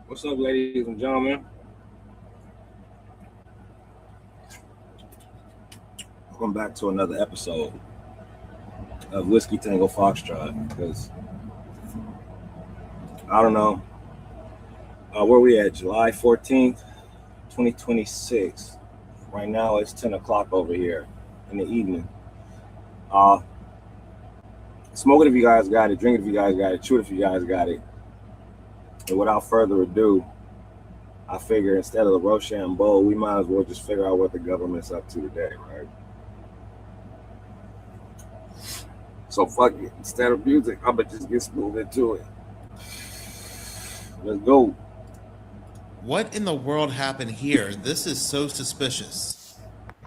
What's up, ladies and gentlemen? Welcome back to another episode of Whiskey Tango Foxtrot. Because I don't know where we at. July 14th, 2026. Right now it's 10 o'clock over here in the evening. Smoke it if you guys got it. Drink it if you guys got it. Chew it if you guys got it. And without further ado, I figure instead of the Rochambeau, we might as well just figure out what the government's up to today, right? So fuck it. Instead of music, I'm gonna just get smooth into it. Let's go. What in the world happened here? This is so suspicious.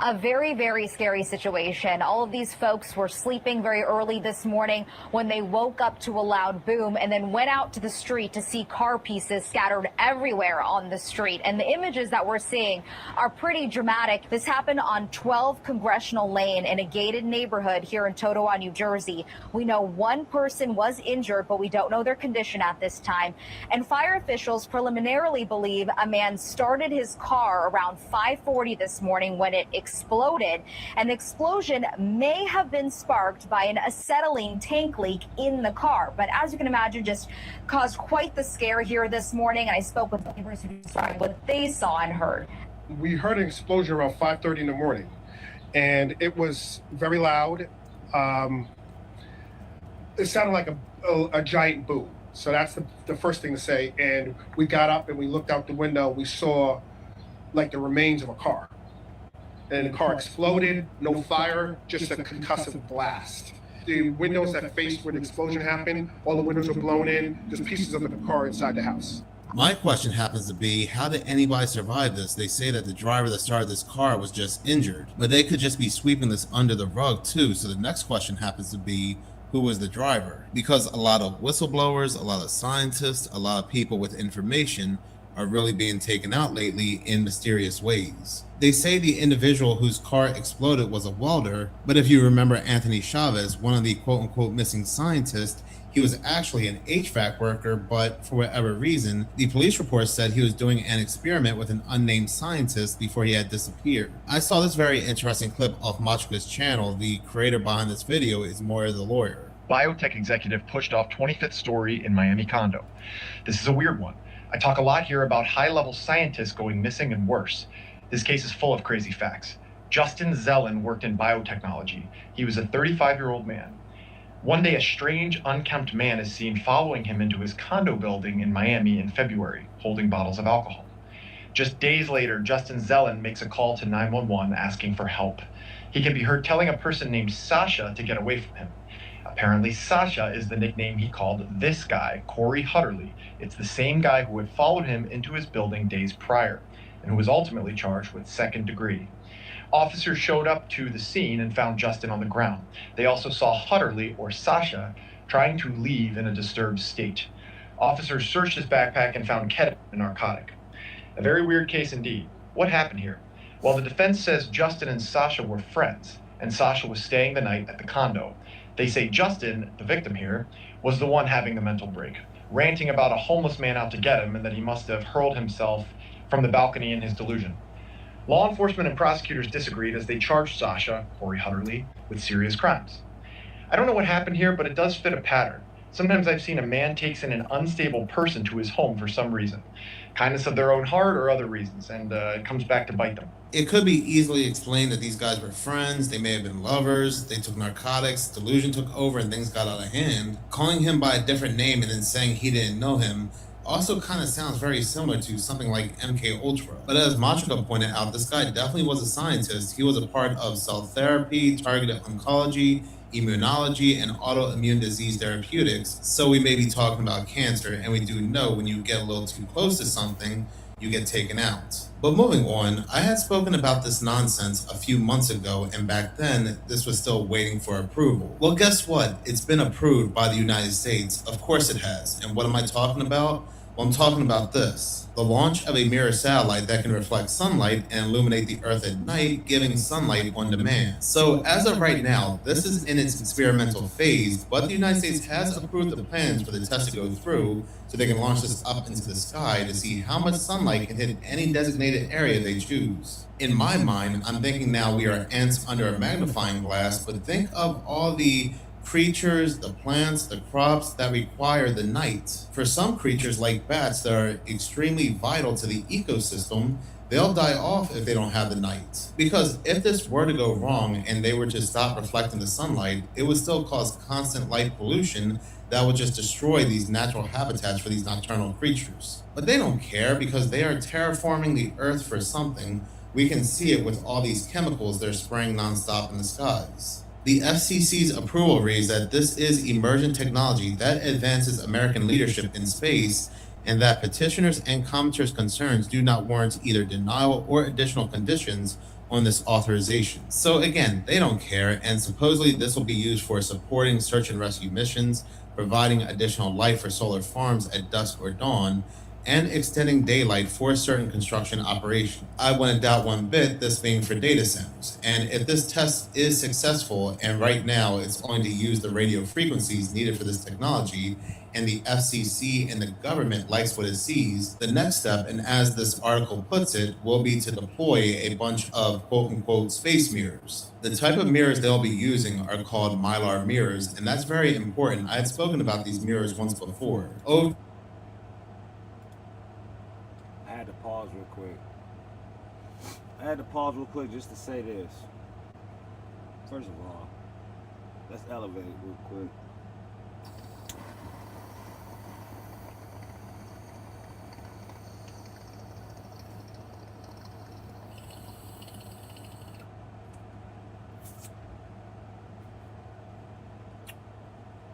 A very, very scary situation. All of these folks were sleeping very early this morning when they woke up to a loud boom and then went out to the street to see car pieces scattered everywhere on the street. And the images that we're seeing are pretty dramatic. This happened on 12 Congressional Lane in a gated neighborhood here in Totowa, New Jersey. We know one person was injured, but we don't know their condition at this time. And fire officials preliminarily believe a man started his car around 5:40 this morning when it exploded, and the explosion may have been sparked by an acetylene tank leak in the car. But as you can imagine, just caused quite the scare here this morning. And I spoke with neighbors who described what they saw and heard. We heard an explosion around 5:30 in the morning, and it was very loud. It sounded like a giant boom. So that's the first thing to say. And we got up and we looked out the window. We saw like the remains of a car. And the car exploded, no fire, just a concussive blast. The windows that faced where the explosion happened, all the windows were blown in, just pieces of the car inside the house. My question happens to be, how did anybody survive this? They say that the driver that started this car was just injured, but they could just be sweeping this under the rug too. So the next question happens to be, who was the driver? Because a lot of whistleblowers, a lot of scientists, a lot of people with information are really being taken out lately in mysterious ways. They say the individual whose car exploded was a welder, but if you remember Anthony Chavez, one of the quote-unquote missing scientists, he was actually an HVAC worker, but for whatever reason, the police report said he was doing an experiment with an unnamed scientist before he had disappeared. I saw this very interesting clip off Machka's channel. The creator behind this video is Moira the lawyer. Biotech executive pushed off 25th story in Miami condo. This is a weird one. I talk a lot here about high-level scientists going missing and worse. This case is full of crazy facts. Justin Zelen worked in biotechnology. He was a 35-year-old man. One day, a strange, unkempt man is seen following him into his condo building in Miami in February, holding bottles of alcohol. Just days later, Justin Zelen makes a call to 911 asking for help. He can be heard telling a person named Sasha to get away from him. Apparently, Sasha is the nickname he called this guy, Corey Hutterly. It's the same guy who had followed him into his building days prior, and who was ultimately charged with second degree. Officers showed up to the scene and found Justin on the ground. They also saw Hutterly, or Sasha, trying to leave in a disturbed state. Officers searched his backpack and found ketamine, a narcotic. A very weird case indeed. What happened here? Well, the defense says Justin and Sasha were friends, and Sasha was staying the night at the condo. They say Justin, the victim here, was the one having the mental break, ranting about a homeless man out to get him and that he must have hurled himself from the balcony in his delusion. Law enforcement and prosecutors disagreed as they charged Sasha, Corey Hutterly, with serious crimes. I don't know what happened here, but it does fit a pattern. Sometimes I've seen a man takes in an unstable person to his home for some reason. Kindness of their own heart or other reasons, and it comes back to bite them. It could be easily explained that these guys were friends, they may have been lovers, they took narcotics, delusion took over and things got out of hand. Calling him by a different name and then saying he didn't know him also kind of sounds very similar to something like MK Ultra. But as Machka pointed out, this guy definitely was a scientist. He was a part of cell therapy, targeted oncology, immunology, and autoimmune disease therapeutics. So we may be talking about cancer, and we do know when you get a little too close to something, you get taken out. But moving on, I had spoken about this nonsense a few months ago, and back then, this was still waiting for approval. Well, guess what? It's been approved by the United States. Of course it has. And what am I talking about? Well, I'm talking about this. The launch of a mirror satellite that can reflect sunlight and illuminate the Earth at night, giving sunlight on demand. So, as of right now, this is in its experimental phase, but the United States has approved the plans for the test to go through so they can launch this up into the sky to see how much sunlight can hit any designated area they choose. In my mind, I'm thinking now we are ants under a magnifying glass, but think of all the creatures, the plants, the crops that require the night. For some creatures like bats that are extremely vital to the ecosystem, they'll die off if they don't have the night. Because if this were to go wrong and they were to stop reflecting the sunlight, it would still cause constant light pollution that would just destroy these natural habitats for these nocturnal creatures. But they don't care because they are terraforming the earth for something. We can see it with all these chemicals they're spraying nonstop in the skies. The FCC's approval reads that this is emergent technology that advances American leadership in space, and that petitioners' and commenters' concerns do not warrant either denial or additional conditions on this authorization. So again, they don't care, and supposedly this will be used for supporting search and rescue missions, providing additional light for solar farms at dusk or dawn, and extending daylight for certain construction operations. I wouldn't doubt one bit this being for data centers. And if this test is successful, and right now it's going to use the radio frequencies needed for this technology, and the FCC and the government likes what it sees, the next step, and as this article puts it, will be to deploy a bunch of quote-unquote space mirrors. The type of mirrors they'll be using are called Mylar mirrors, and that's very important. I had spoken about these mirrors once before. I had to pause real quick just to say this. First of all, let's elevate real quick.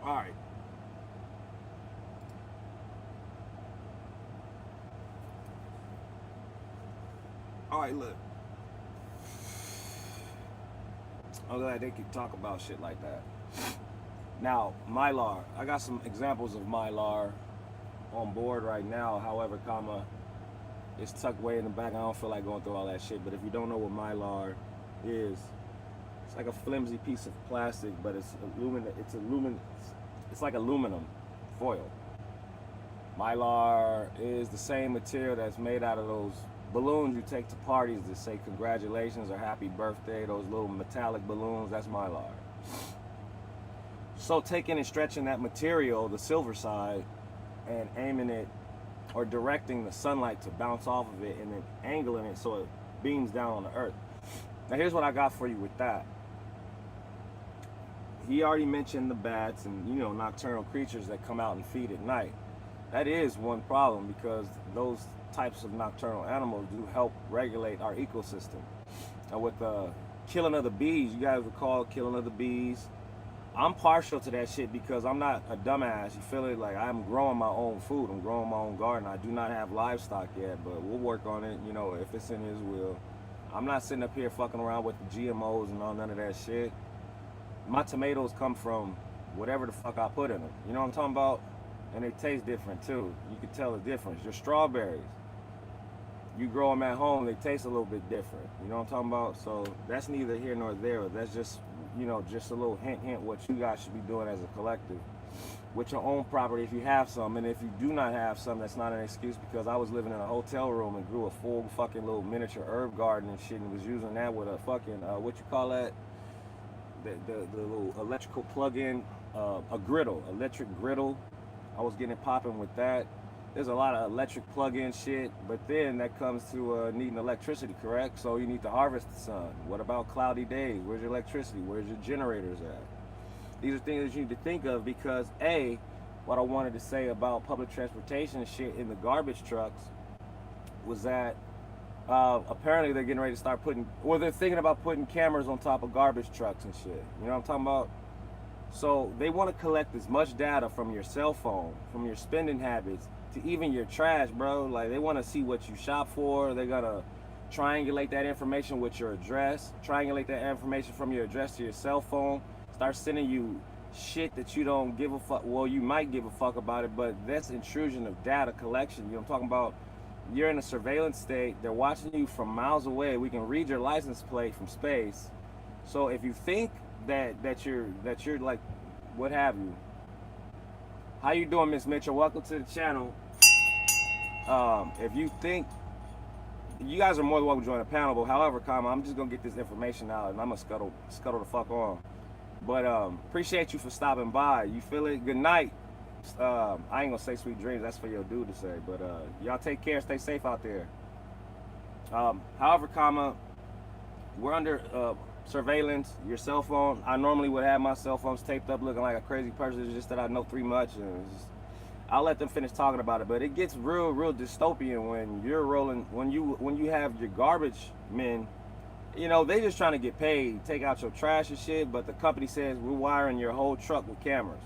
All right. All right, look. I'm glad they can talk about shit like that. Now, Mylar. I got some examples of Mylar on board right now. However, it's tucked way in the back. I don't feel like going through all that shit. But if you don't know what Mylar is, it's like a flimsy piece of plastic, but it's like aluminum foil. Mylar is the same material that's made out of those balloons you take to parties that say congratulations or happy birthday, those little metallic balloons, that's Mylar. So taking and stretching that material, the silver side, and aiming it or directing the sunlight to bounce off of it and then angling it so it beams down on the earth. Now here's what I got for you with that. He already mentioned the bats and, nocturnal creatures that come out and feed at night. That is one problem because those types of nocturnal animals do help regulate our ecosystem. Now with the killing of the bees, you guys recall killing of the bees? I'm partial to that shit because I'm not a dumbass. You feel it? Like I'm growing my own food. I'm growing my own garden. I do not have livestock yet, but we'll work on it, if it's in his will. I'm not sitting up here fucking around with the GMOs and all none of that shit. My tomatoes come from whatever the fuck I put in them. You know what I'm talking about? And they taste different too. You can tell the difference. Your strawberries, you grow them at home, they taste a little bit different. You know what I'm talking about? So that's neither here nor there. That's just, just a little hint what you guys should be doing as a collective with your own property if you have some. And if you do not have some, that's not an excuse because I was living in a hotel room and grew a full fucking little miniature herb garden and shit and was using that with a fucking, what you call that? The little electrical plug-in, electric griddle. I was getting it popping with that. There's a lot of electric plug-in shit, but then that comes to needing electricity, correct? So you need to harvest the sun. What about cloudy days? Where's your electricity? Where's your generators at? These are things that you need to think of because what I wanted to say about public transportation and shit in the garbage trucks was that apparently they're getting ready to start they're thinking about putting cameras on top of garbage trucks and shit. You know what I'm talking about? So they want to collect as much data from your cell phone, from your spending habits, to even your trash, bro. Like they want to see what you shop for. They're gonna triangulate that information with your address, triangulate that information from your address to your cell phone, start sending you shit that you don't give a fuck. Well, you might give a fuck about it, but that's intrusion of data collection. You know what I'm talking about? You're in a surveillance state. They're watching you from miles away. We can read your license plate from space. So if you think that you're like, what have you? How you doing, Miss Mitchell? Welcome to the channel. If you think, you guys are more than welcome to join the panel. But however, I'm just gonna get this information out, and I'm gonna scuttle the fuck on. But appreciate you for stopping by. You feel it? Good night. I ain't gonna say sweet dreams. That's for your dude to say. But y'all take care. Stay safe out there. However, we're under surveillance. Your cell phone. I normally would have my cell phones taped up, looking like a crazy person. It's just that I know too much, and I'll let them finish talking about it. But it gets real dystopian when you're rolling. When you have your garbage men. You know, they just trying to get paid, take out your trash and shit, but the company says we're wiring your whole truck with cameras.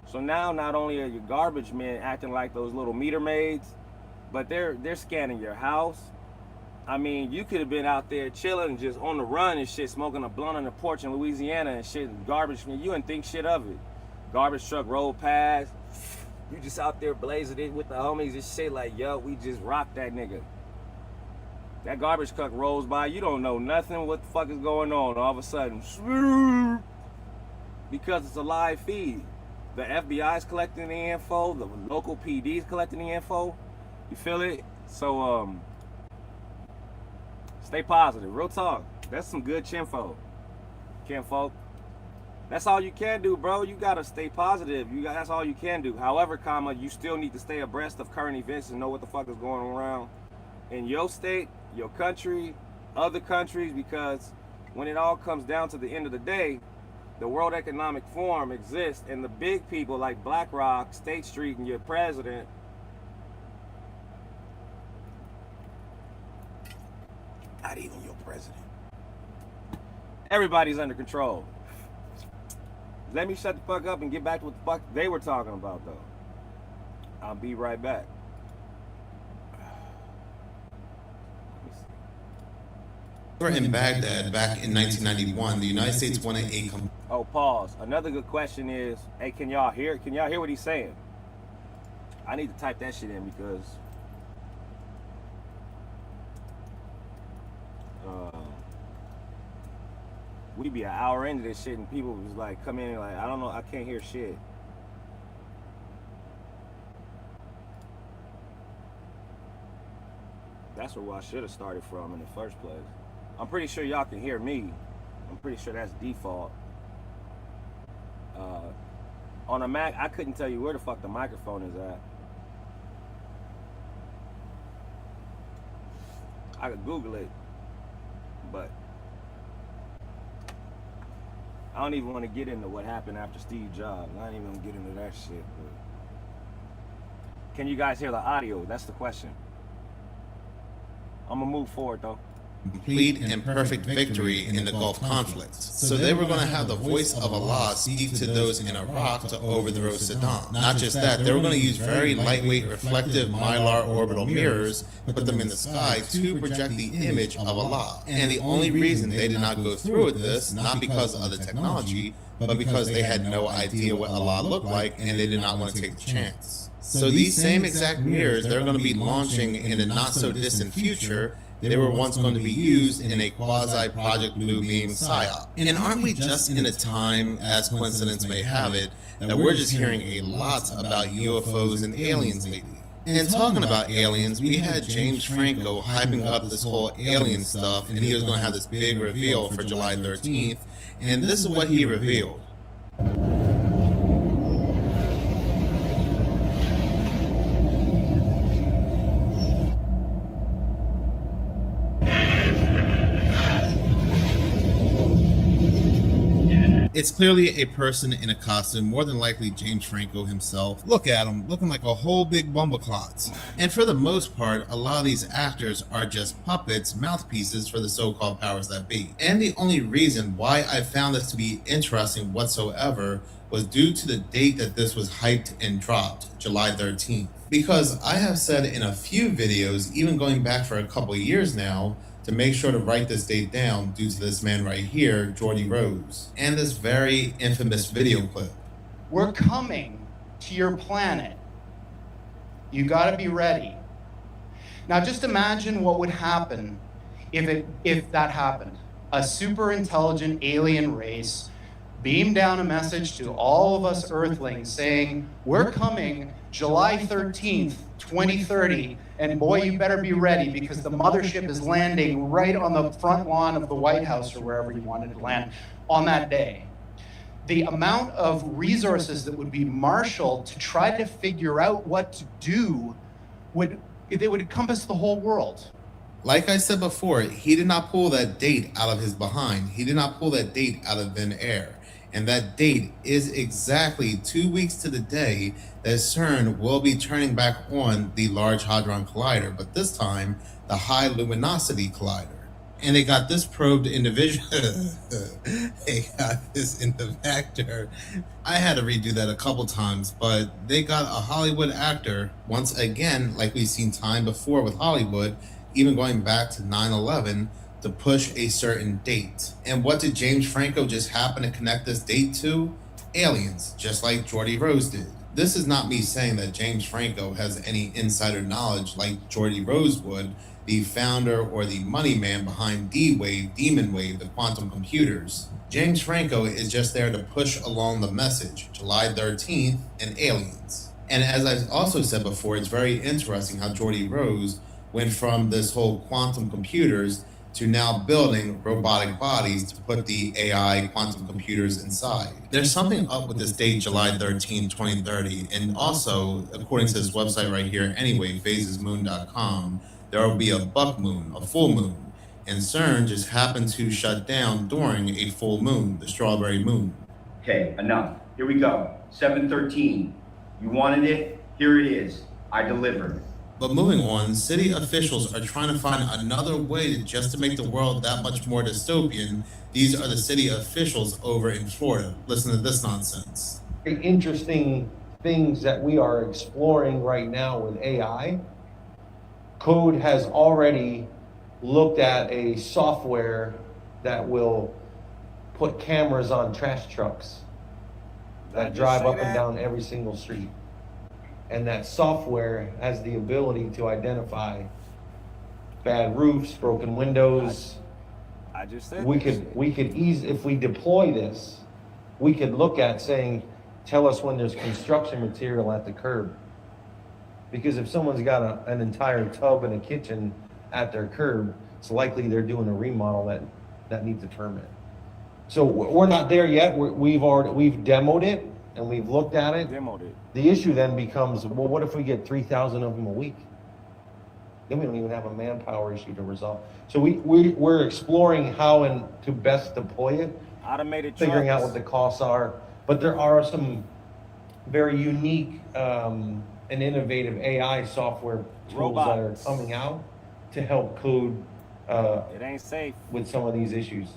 So now not only are your garbage men acting like those little meter maids, but they're scanning your house. I mean, you could have been out there chilling, just on the run and shit, smoking a blunt on the porch in Louisiana and shit, garbage, you didn't think shit of it. Garbage truck rolled past, you just out there blazing it with the homies and shit like, yo, we just rocked that nigga. That garbage truck rolls by, you don't know nothing what the fuck is going on. All of a sudden, because it's a live feed. The FBI is collecting the info, the local PD is collecting the info. You feel it? So, stay positive. Real talk. That's some good chinfo. Kinfolk. That's all you can do, bro. You gotta stay positive. That's all you can do. However, you still need to stay abreast of current events and know what the fuck is going around in your state, your country, other countries, because when it all comes down to the end of the day, the World Economic Forum exists, and the big people like BlackRock, State Street, and your president, not even your president, everybody's under control. Let me shut the fuck up and get back to what the fuck they were talking about, though. I'll be right back. In Baghdad back in 1991, the United States wanted a Oh, pause. Another good question is, hey, can y'all hear what he's saying? I need to type that shit in because we be an hour into this shit and people was like come in and like, I don't know, I can't hear shit. That's where I should have started from in the first place. I'm pretty sure y'all can hear me. I'm pretty sure that's default. On a Mac, I couldn't tell you where the fuck the microphone is at. I could Google it, but I don't even want to get into what happened after Steve Jobs. I ain't even gonna get into that shit. But can you guys hear the audio? That's the question. I'm gonna move forward though. Complete and perfect victory in the Gulf conflicts. So they were going to have the voice of Allah speak to those in Iraq to overthrow Saddam. Not just that, they were going to use very lightweight reflective mylar orbital mirrors, put them in the sky to project the image of Allah. And the only reason they did not go through with this, not because of the technology, but because they had no idea what Allah looked like and they did not want to take the chance. So these same exact mirrors they're going to be launching in the not so distant future. They were once going to be used in a quasi-Project Bluebeam PSYOP. And aren't we just in a time, as coincidence may have it, that we're just hearing a lot about UFOs and aliens lately? And talking about aliens, we had James Franco hyping up this whole alien stuff, and he was going to have this big reveal for July 13th, and this is what he revealed. It's clearly a person in a costume, more than likely James Franco himself. Look at him, looking like a whole big bumbleclots. And for the most part, a lot of these actors are just puppets, mouthpieces for the so-called powers that be. And the only reason why I found this to be interesting whatsoever was due to the date that this was hyped and dropped, July 13th. Because I have said in a few videos, even going back for a couple of years now, to make sure to write this date down due to this man right here, Geordie Rose, and this very infamous video clip. we're coming to your planet. You got to be ready. Now just imagine what would happen if that happened. A super intelligent alien race beamed down a message to all of us Earthlings saying, we're coming July 13th, 2030, and boy, you better be ready because the mothership is landing right on the front lawn of the White House or wherever you wanted to land on that day. The amount of resources that would be marshaled to try to figure out what to do would encompass the whole world. Like I said before, he did not pull that date out of his behind. He did not pull that date out of thin air. And that date is exactly 2 weeks to the day that CERN will be turning back on the Large Hadron Collider, but this time the High Luminosity Collider. And they got this probed individual. They got this in the actor. I had to redo that a couple times, but they got a Hollywood actor, once again, like we've seen time before with Hollywood, even going back to 9/11, to push a certain date. And what did James Franco just happen to connect this date to? Aliens, just like Geordie Rose did. This is not me saying that James Franco has any insider knowledge like Geordie Rose would, the founder or the money man behind D-Wave, Demon Wave, the quantum computers. James Franco is just there to push along the message, July 13th and aliens. And as I also said before, it's very interesting how Geordie Rose went from this whole quantum computers to now building robotic bodies to put the AI quantum computers inside. There's something up with this date, July 13, 2030, and also, according to this website right here, anyway, phasesmoon.com, there will be a buck moon, a full moon, and CERN just happened to shut down during a full moon, the strawberry moon. Okay, enough. Here we go. 7:13. You wanted it? Here it is. I delivered. But moving on, city officials are trying to find another way just to make the world that much more dystopian. These are the city officials over in Florida. Listen to this nonsense. Very interesting things that we are exploring right now with AI. Code has already looked at a software that will put cameras on trash trucks that drive up and down every single street. And that software has the ability to identify bad roofs, broken windows. I just said We could easily, if we deploy this, we could look at saying, tell us when there's construction material at the curb. Because if someone's got an entire tub and a kitchen at their curb, it's likely they're doing a remodel that needs a permit. So we're not there yet. We've demoed it and we've looked at it. Demoed it. The issue then becomes, well, what if we get 3,000 of them a week? Then we don't even have a manpower issue to resolve. So we're exploring how and to best deploy it, Automated figuring out trucks. what the costs are. But there are some very unique and innovative AI software tools that are Robots. coming out to help code It ain't safe. with some of these issues.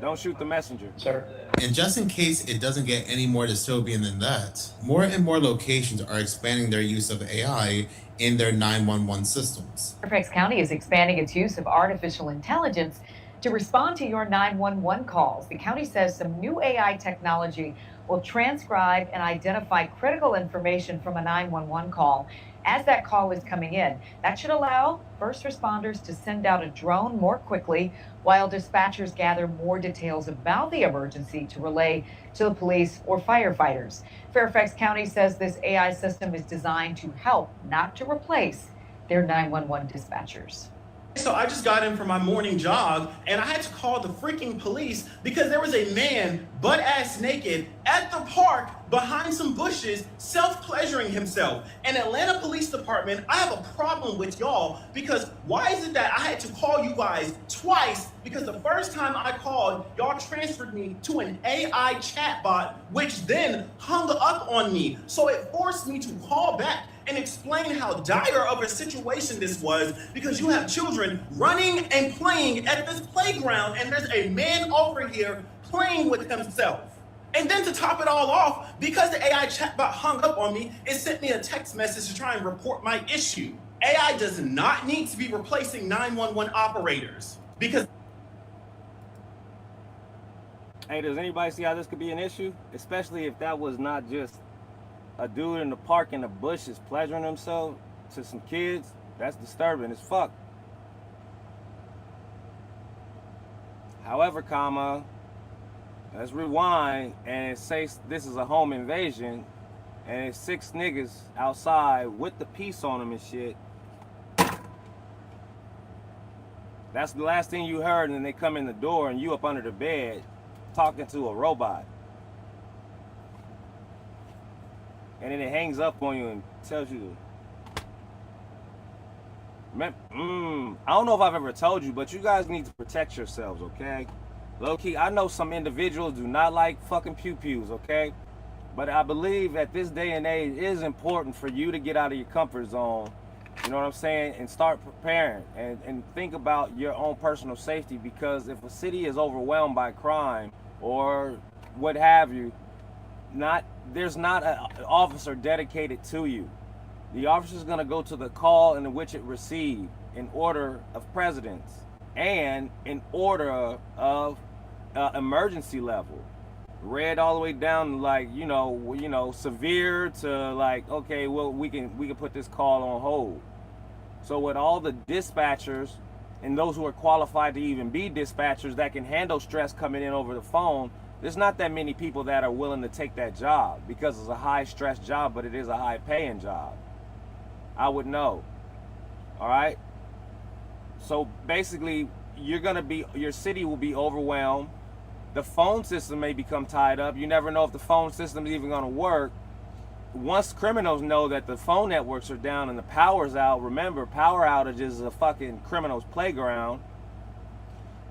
Don't shoot the messenger. Sir? And just in case it doesn't get any more dystopian than that, more and more locations are expanding their use of AI in their 911 systems. Fairfax County is expanding its use of artificial intelligence to respond to your 911 calls. The county says some new AI technology will transcribe and identify critical information from a 911 call as that call is coming in. That should allow first responders to send out a drone more quickly while dispatchers gather more details about the emergency to relay to the police or firefighters. Fairfax County says this AI system is designed to help, not to replace, their 911 dispatchers. So I just got in for my morning jog and I had to call the freaking police because there was a man butt-ass naked at the park behind some bushes self-pleasuring himself. And Atlanta Police Department, I have a problem with y'all because why is it that I had to call you guys twice? Because the first time I called, y'all transferred me to an AI chatbot, which then hung up on me. So it forced me to call back and explain how dire of a situation this was because you have children running and playing at this playground and there's a man over here playing with himself. And then to top it all off, because the AI chatbot hung up on me, it sent me a text message to try and report my issue. AI does not need to be replacing 911 operators because Hey, does anybody see how this could be an issue? Especially if that was not just a dude in the park in the bushes pleasuring himself to some kids. That's disturbing as fuck. However, comma, let's rewind and it says this is a home invasion and it's 6 niggas outside with the piece on them and shit. That's the last thing you heard, and then they come in the door and you up under the bed talking to a robot. And then it hangs up on you and tells you I don't know if I've ever told you, but you guys need to protect yourselves, okay? Low key, I know some individuals do not like fucking pew-pews, okay? But I believe at this day and age, it is important for you to get out of your comfort zone, you know what I'm saying? And start preparing and think about your own personal safety, because if a city is overwhelmed by crime or what have you, there's not an officer dedicated to you. The officer is going to go to the call in which it received in order of precedence and in order of emergency level. Red all the way down, like, you know, severe to like, okay, well, we can put this call on hold. So with all the dispatchers and those who are qualified to even be dispatchers that can handle stress coming in over the phone, there's not that many people that are willing to take that job because it's a high stress job, but it is a high paying job. I would know. All right. So basically, your city will be overwhelmed. The phone system may become tied up. You never know if the phone system is even going to work. Once criminals know that the phone networks are down and the power's out, remember, power outages is a fucking criminal's playground.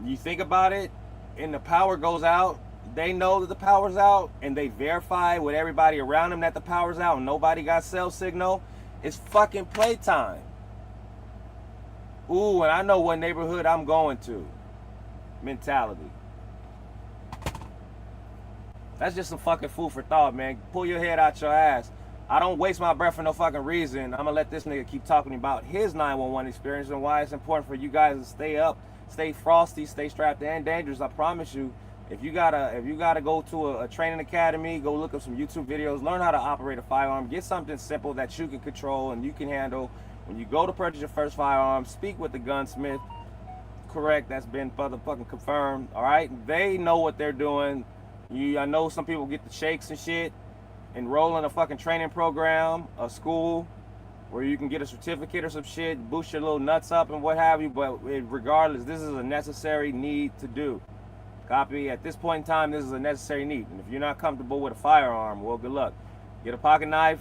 You think about it, and the power goes out, they know that the power's out, and they verify with everybody around them that the power's out and nobody got cell signal. It's fucking playtime. Ooh, and I know what neighborhood I'm going to. Mentality. That's just some fucking food for thought, man. Pull your head out your ass. I don't waste my breath for no fucking reason. I'm gonna let this nigga keep talking about his 911 experience and why it's important for you guys to stay up, stay frosty, stay strapped and dangerous. I promise you, if you gotta go to a training academy, go look up some YouTube videos, learn how to operate a firearm, get something simple that you can control and you can handle. When you go to purchase your first firearm, speak with the gunsmith. Correct, that's been motherfucking confirmed. All right, they know what they're doing. I know some people get the shakes and shit, enroll in a fucking training program, a school where you can get a certificate or some shit, boost your little nuts up and what have you. But regardless, this is a necessary need to do. Copy. At this point in time, this is a necessary need. And if you're not comfortable with a firearm, well, good luck. Get a pocket knife,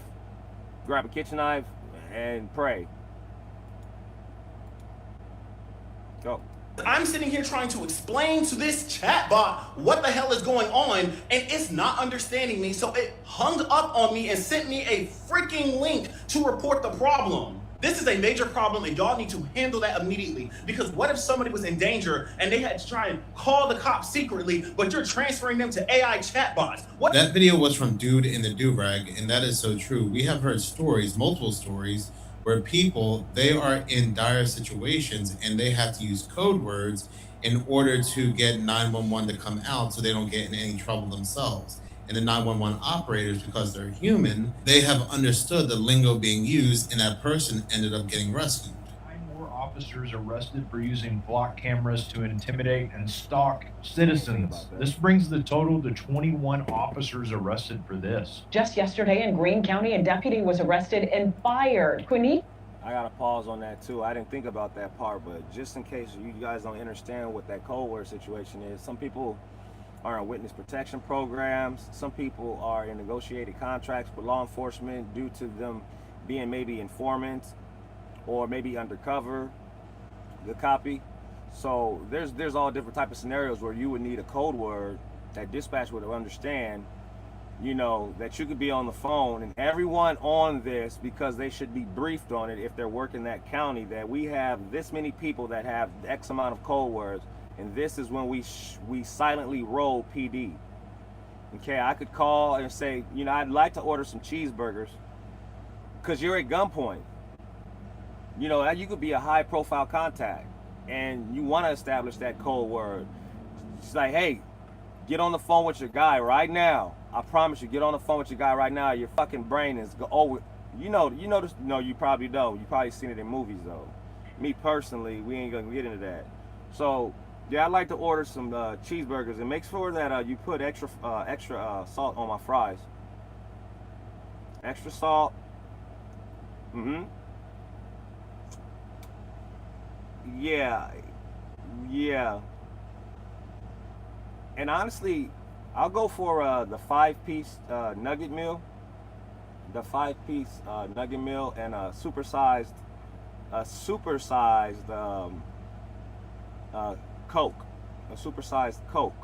grab a kitchen knife, and pray. Go. I'm sitting here trying to explain to this chatbot what the hell is going on, and it's not understanding me, so it hung up on me and sent me a freaking link to report the problem. This is a major problem, and y'all need to handle that immediately, because what if somebody was in danger and they had to try and call the cops secretly, but you're transferring them to AI chatbots? What? That video was from Dude in the Do-Rag, and that is so true. We have heard stories, multiple stories, where people, they are in dire situations and they have to use code words in order to get 911 to come out so they don't get in any trouble themselves. And the 911 operators, because they're human, they have understood the lingo being used, and that person ended up getting rescued. 9 more officers arrested for using block cameras to intimidate and stalk citizens. This brings the total to 21 officers arrested for this. Just yesterday in Greene County, a deputy was arrested and fired. Quinique? I gotta pause on that too. I didn't think about that part, but just in case you guys don't understand what that cold word situation is, some people are in witness protection programs. Some people are in negotiated contracts with law enforcement due to them being maybe informants or maybe undercover. Good copy. So there's all different type of scenarios where you would need a code word that dispatch would understand, you know, that you could be on the phone, and everyone on this, because they should be briefed on it if they're working that county, that we have this many people that have X amount of code words, and this is when we silently roll PD. Okay, I could call and say, you know, I'd like to order some cheeseburgers, because you're at gunpoint. You know, you could be a high profile contact and you want to establish that code word. It's like, hey, get on the phone with your guy right now. I promise you, get on the phone with your guy right now. Your fucking brain is you know this. No, you probably don't. You probably seen it in movies though. Me personally, we ain't gonna get into that. So yeah, I'd like to order some cheeseburgers, and make sure that you put extra salt on my fries. Extra salt. Yeah. And honestly, I'll go for the 5-piece nugget meal. The 5-piece nugget meal and a supersized Coke. A supersized Coke.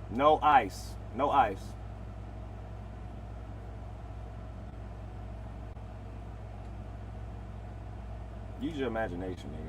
No ice. No ice. Use your imagination, nigga.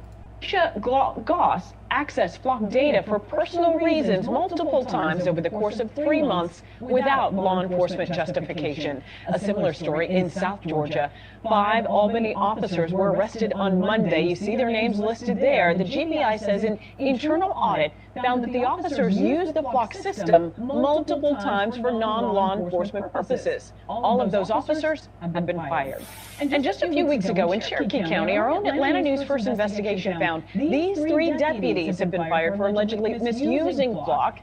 Goss accessed Flock data for personal reasons multiple times over the course of 3 months without law enforcement justification. A similar story in South Georgia. 5 Albany officers were arrested on Monday. You see their names listed there. The GBI says an internal audit found that the officers used the Flock system multiple times for non-law enforcement purposes. All of those officers have been fired. And just a few weeks ago in Cherokee County, our own Atlanta News First investigation found these 3 deputies have been fired for allegedly misusing Flock.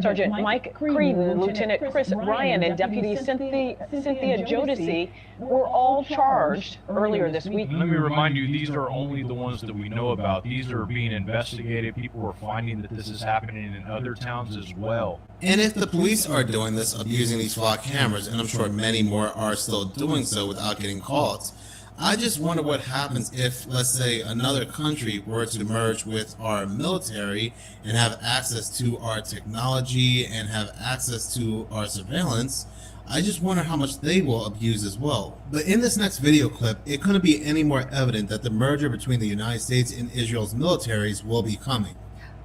Sergeant Mike Creedon, Lieutenant Chris Ryan, and Deputy Cynthia Jodeci were all charged earlier this week. Let me remind you, these are only the ones that we know about. These are being investigated. People are finding that this is happening in other towns as well. And if the police are doing this, abusing these Flock cameras, and I'm sure many more are still doing so without getting caught, I just wonder what happens if, let's say, another country were to merge with our military and have access to our technology and have access to our surveillance. I just wonder how much they will abuse as well. But in this next video clip, it couldn't be any more evident that the merger between the United States and Israel's militaries will be coming.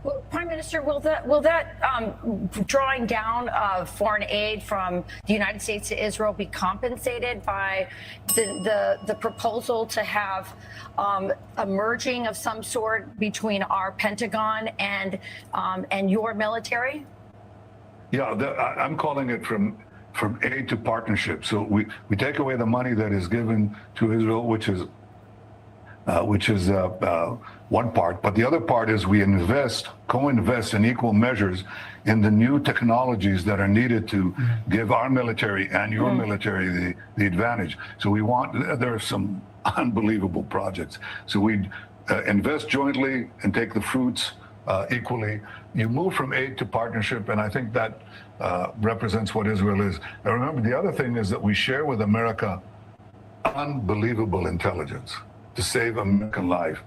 Well, Prime Minister, will that drawing down of foreign aid from the United States to Israel be compensated by the proposal to have a merging of some sort between our Pentagon and your military? Yeah, I'm calling it from aid to partnership. So we take away the money that is given to Israel, which is one part, but the other part is we co-invest in equal measures in the new technologies that are needed to give our military and your military the advantage. So there are some unbelievable projects. So we invest jointly and take the fruits equally. You move from aid to partnership, and I think that represents what Israel is. Now remember, the other thing is that we share with America unbelievable intelligence to save American life.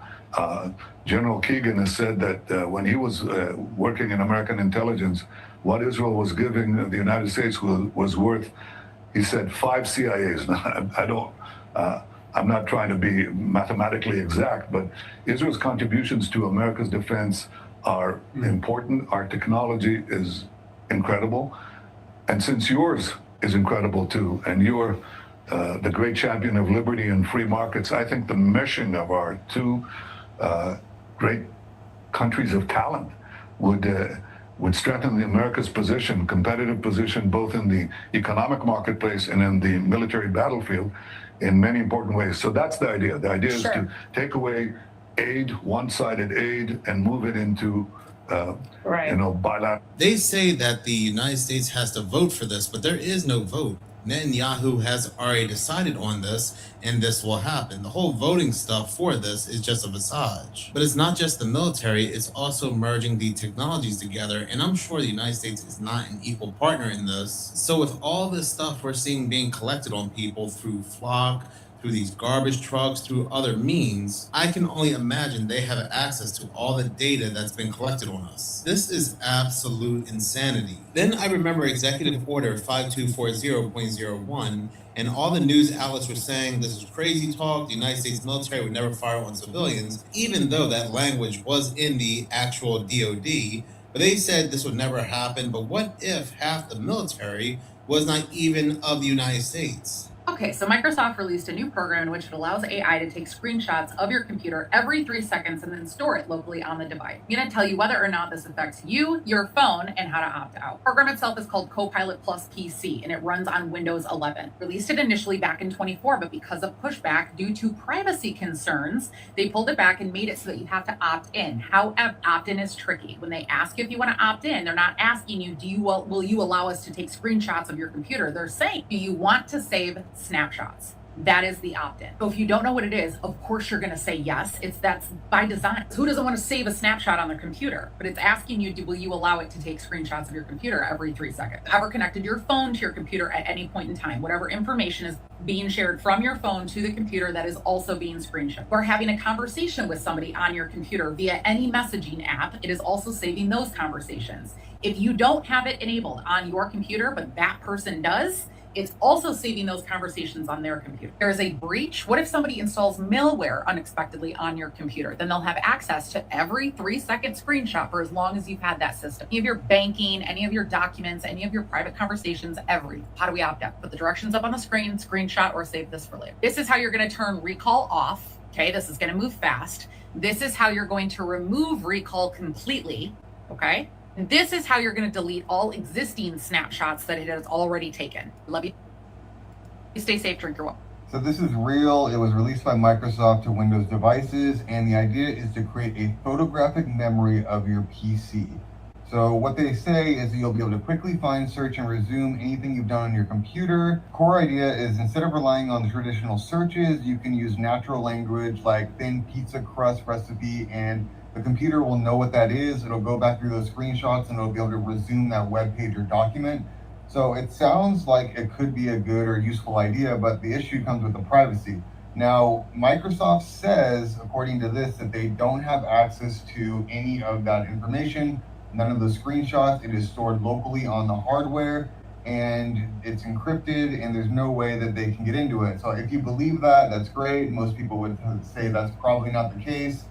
General Keegan has said that when he was working in American intelligence, what Israel was giving the United States was worth, he said, 5 CIAs. I'm not trying to be mathematically exact, but Israel's contributions to America's defense are important. Our technology is incredible. And since yours is incredible too, and you're the great champion of liberty and free markets, I think the meshing of our 2 great countries of talent would strengthen America's position, competitive position, both in the economic marketplace and in the military battlefield in many important ways. So that's the idea. The idea is to take away aid, one-sided aid, and move it into bilateral. They say that the United States has to vote for this, but there is no vote. Netanyahu has already decided on this, and this will happen. The whole voting stuff for this is just a visage. But it's not just the military, it's also merging the technologies together, and I'm sure the United States is not an equal partner in this. So with all this stuff we're seeing being collected on people through Flock, through these garbage trucks, through other means, I can only imagine they have access to all the data that's been collected on us. This is absolute insanity. Then I remember Executive Order 5240.01, and all the news outlets were saying this is crazy talk, the United States military would never fire on civilians, even though that language was in the actual DOD, but they said this would never happen. But what if half the military was not even of the United States? Okay, so Microsoft released a new program in which it allows AI to take screenshots of your computer every 3 seconds and then store it locally on the device. I'm going to tell you whether or not this affects you, your phone, and how to opt out. The program itself is called Copilot Plus PC, and it runs on Windows 11. Released it initially back in 24, but because of pushback due to privacy concerns, they pulled it back and made it so that you have to opt in. However, opt-in is tricky. When they ask if you want to opt in, they're not asking you, will you allow us to take screenshots of your computer? They're saying, do you want to save snapshots? That is the opt-in. So if you don't know what it is, of course you're going to say yes. That's by design. Who doesn't want to save a snapshot on their computer? But it's asking you, will you allow it to take screenshots of your computer every 3 seconds? Ever connected your phone to your computer at any point in time? Whatever information is being shared from your phone to the computer, that is also being screenshot. Or having a conversation with somebody on your computer via any messaging app, it is also saving those conversations. If you don't have it enabled on your computer, but that person does, it's also saving those conversations on their computer. There is a breach. What if somebody installs malware unexpectedly on your computer? Then they'll have access to every 3-second screenshot for as long as you've had that system. Any of your banking, any of your documents, any of your private conversations, how do we opt out? Put the directions up on the screen, screenshot, or save this for later. This is how you're going to turn recall off. Okay, this is going to move fast. This is how you're going to remove recall completely. Okay. This is how you're going to delete all existing snapshots that it has already taken. Love you. Stay safe, drink your water. So this is real. It was released by Microsoft to Windows devices, and the idea is to create a photographic memory of your PC. So what they say is that you'll be able to quickly find, search, and resume anything you've done on your computer. Core idea is instead of relying on the traditional searches, you can use natural language like thin pizza crust recipe, and the computer will know what that is. It'll go back through those screenshots and it'll be able to resume that web page or document. So it sounds like it could be a good or useful idea, but the issue comes with the privacy. Now, Microsoft says, according to this, that they don't have access to any of that information, none of the screenshots. It is stored locally on the hardware and it's encrypted and there's no way that they can get into it. So if you believe that, that's great. Most people would say that's probably not the case.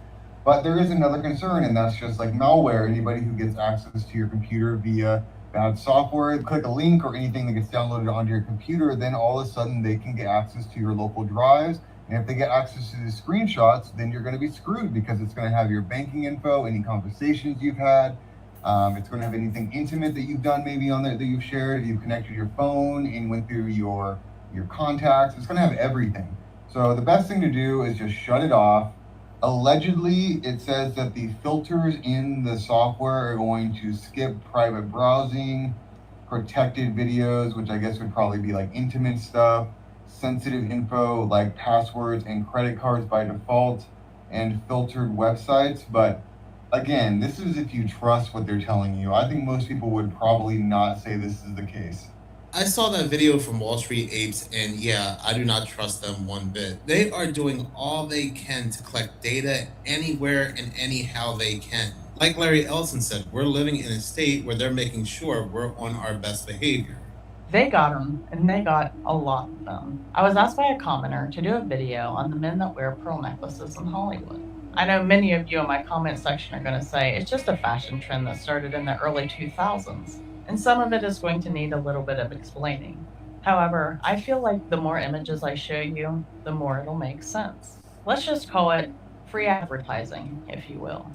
But there is another concern, and that's just like malware. Anybody who gets access to your computer via bad software, click a link or anything that gets downloaded onto your computer, then all of a sudden they can get access to your local drives. And if they get access to the screenshots, then you're going to be screwed because it's going to have your banking info, any conversations you've had. It's going to have anything intimate that you've done maybe on there that you've shared. If you've connected your phone and went through your contacts, it's going to have everything. So the best thing to do is just shut it off. Allegedly, it says that the filters in the software are going to skip private browsing, protected videos, which I guess would probably be like intimate stuff, sensitive info like passwords and credit cards by default, and filtered websites. But again, this is if you trust what they're telling you. I think most people would probably not say this is the case. I saw that video from Wall Street Apes, and yeah, I do not trust them one bit. They are doing all they can to collect data anywhere and anyhow they can. Like Larry Ellison said, we're living in a state where they're making sure we're on our best behavior. They got them, and they got a lot of them. I was asked by a commenter to do a video on the men that wear pearl necklaces in Hollywood. I know many of you in my comment section are going to say it's just a fashion trend that started in the early 2000s. And some of it is going to need a little bit of explaining. However, I feel like the more images I show you, the more it'll make sense. Let's just call it free advertising, if you will.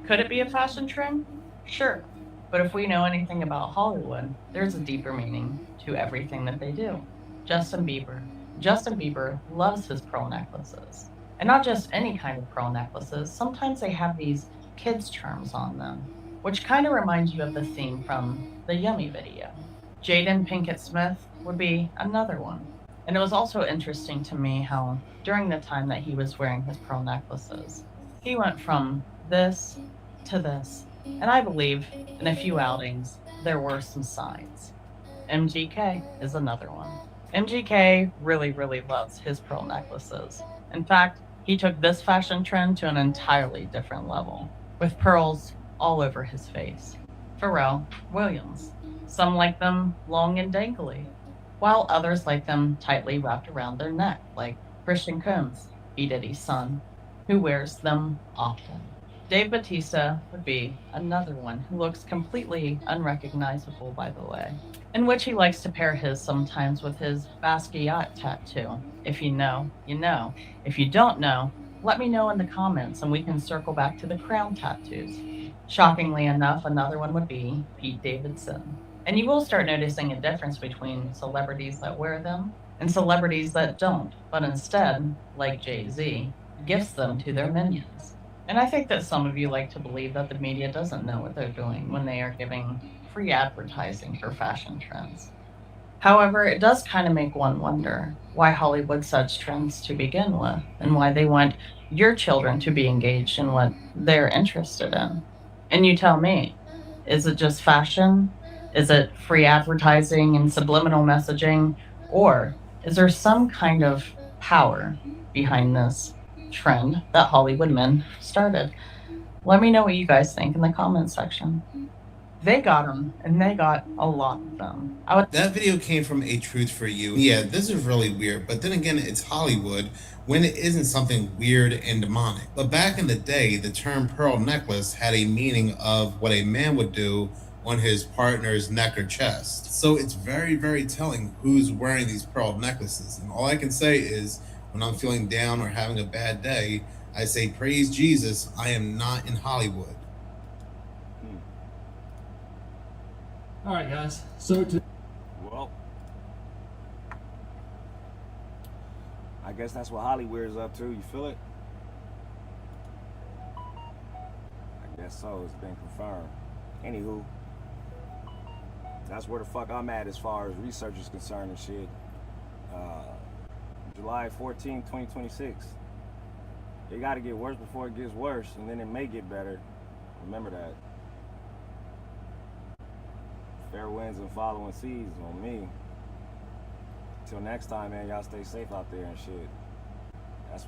Could it be a fashion trend? Sure. But if we know anything about Hollywood, there's a deeper meaning to everything that they do. Justin Bieber loves his pearl necklaces. And not just any kind of pearl necklaces, sometimes they have these kids' charms on them, which kind of reminds you of the theme from the Yummy video. Jaden Pinkett Smith would be another one. And it was also interesting to me how during the time that he was wearing his pearl necklaces, he went from this to this. And I believe in a few outings, there were some sides. MGK is another one. MGK really, really loves his pearl necklaces. In fact, he took this fashion trend to an entirely different level, with pearls all over his face. Pharrell Williams. Some like them long and dangly, while others like them tightly wrapped around their neck, like Christian Combs, P. Diddy's son, who wears them often. Dave Bautista would be another one who looks completely unrecognizable, by the way, in which he likes to pair his sometimes with his Basquiat tattoo. If you know, you know. If you don't know, let me know in the comments and we can circle back to the crown tattoos. Shockingly enough, another one would be Pete Davidson. And you will start noticing a difference between celebrities that wear them and celebrities that don't, but instead, like Jay-Z, gifts them to their minions. And I think that some of you like to believe that the media doesn't know what they're doing when they are giving free advertising for fashion trends. However, it does kind of make one wonder why Hollywood sets trends to begin with, and why they want your children to be engaged in what they're interested in. And you tell me, is it just fashion? Is it free advertising and subliminal messaging? Or is there some kind of power behind this trend that Hollywood men started? Let me know what you guys think in the comments section. They got them, and they got a lot of them. That video came from A Truth For You. Yeah, this is really weird, but then again, it's Hollywood when it isn't something weird and demonic. But back in the day, the term pearl necklace had a meaning of what a man would do on his partner's neck or chest. So it's very, very telling who's wearing these pearl necklaces. And all I can say is, when I'm feeling down or having a bad day, I say, praise Jesus, I am not in Hollywood. All right, guys. Well, I guess that's what Hollywood is up to. You feel it? I guess so. It's been confirmed. Anywho, that's where the fuck I'm at as far as research is concerned and shit. July 14, 2026. It got to get worse before it gets worse, and then it may get better. Remember that. Fair winds and following seas on me. Till next time, man, y'all stay safe out there and shit.